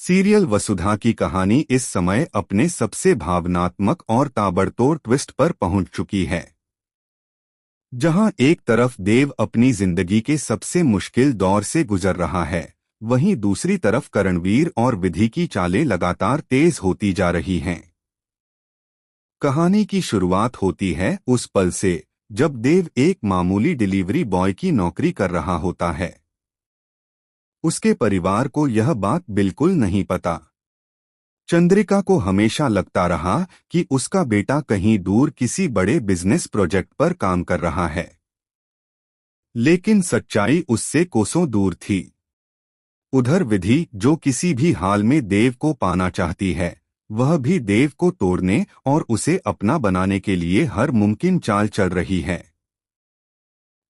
Serial वसुधा की कहानी इस समय अपने सबसे भावनात्मक और ताबड़तोड़ ट्विस्ट पर पहुंच चुकी है। जहां एक तरफ देव अपनी जिंदगी के सबसे मुश्किल दौर से गुजर रहा है, वहीं दूसरी तरफ करणवीर और विधि की चालें लगातार तेज होती जा रही हैं। कहानी की शुरुआत होती है उस पल से जब देव एक मामूली डिलीवरी बॉय की नौकरी कर रहा होता है। उसके परिवार को यह बात बिल्कुल नहीं पता। चंद्रिका को हमेशा लगता रहा कि उसका बेटा कहीं दूर किसी बड़े बिजनेस प्रोजेक्ट पर काम कर रहा है, लेकिन सच्चाई उससे कोसों दूर थी। उधर विधि, जो किसी भी हाल में देव को पाना चाहती है, वह भी देव को तोड़ने और उसे अपना बनाने के लिए हर मुमकिन चाल चल रही है।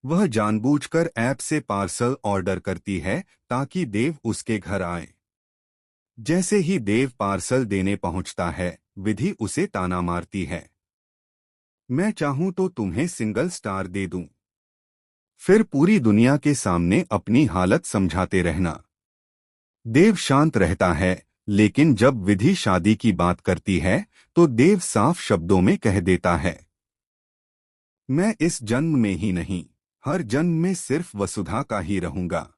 वह जानबूझकर ऐप से पार्सल ऑर्डर करती है ताकि देव उसके घर आए। जैसे ही देव पार्सल देने पहुंचता है, विधि उसे ताना मारती है, मैं चाहूं तो तुम्हें सिंगल स्टार दे दूं, फिर पूरी दुनिया के सामने अपनी हालत समझाते रहना। देव शांत रहता है, लेकिन जब विधि शादी की बात करती है तो देव साफ शब्दों में कह देता है, मैं इस जन्म में ही नहीं, हर जन्म में सिर्फ वसुधा का ही रहूंगा।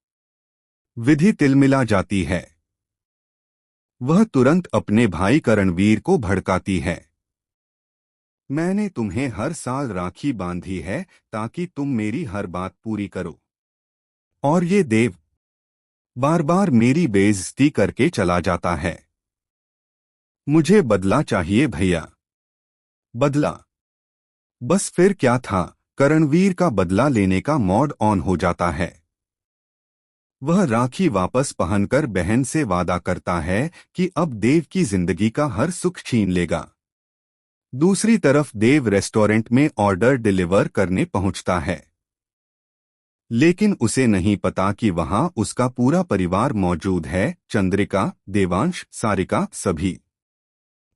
विधि तिलमिला जाती है। वह तुरंत अपने भाई करणवीर को भड़काती है, मैंने तुम्हें हर साल राखी बांधी है ताकि तुम मेरी हर बात पूरी करो, और ये देव बार बार मेरी बेइज्जती करके चला जाता है। मुझे बदला चाहिए भैया, बदला। बस फिर क्या था, करणवीर का बदला लेने का मोड ऑन हो जाता है। वह राखी वापस पहनकर बहन से वादा करता है कि अब देव की जिंदगी का हर सुख छीन लेगा। दूसरी तरफ देव रेस्टोरेंट में ऑर्डर डिलीवर करने पहुंचता है, लेकिन उसे नहीं पता कि वहां उसका पूरा परिवार मौजूद है, चंद्रिका, देवांश, सारिका, सभी।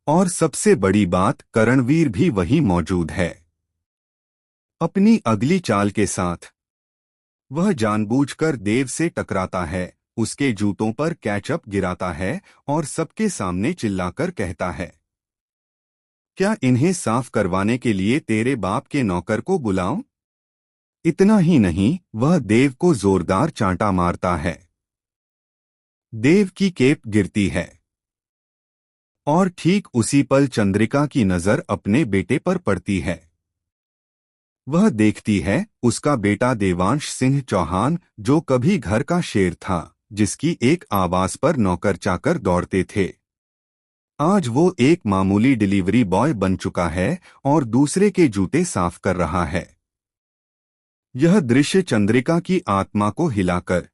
और सबसे बड़ी बात, करणवीर भी वहीं मौजूद है। अपनी अगली चाल के साथ वह जानबूझकर देव से टकराता है, उसके जूतों पर कैचअप गिराता है और सबके सामने चिल्लाकर कहता है, क्या इन्हें साफ करवाने के लिए तेरे बाप के नौकर को बुलाऊं? इतना ही नहीं, वह देव को जोरदार चांटा मारता है। देव की केप गिरती है और ठीक उसी पल चंद्रिका की नजर अपने बेटे पर पड़ती है। वह देखती है उसका बेटा देवांश सिंह चौहान, जो कभी घर का शेर था, जिसकी एक आवाज पर नौकर चाकर दौड़ते थे, आज वो एक मामूली डिलीवरी बॉय बन चुका है और दूसरे के जूते साफ कर रहा है। यह दृश्य चंद्रिका की आत्मा को हिलाकर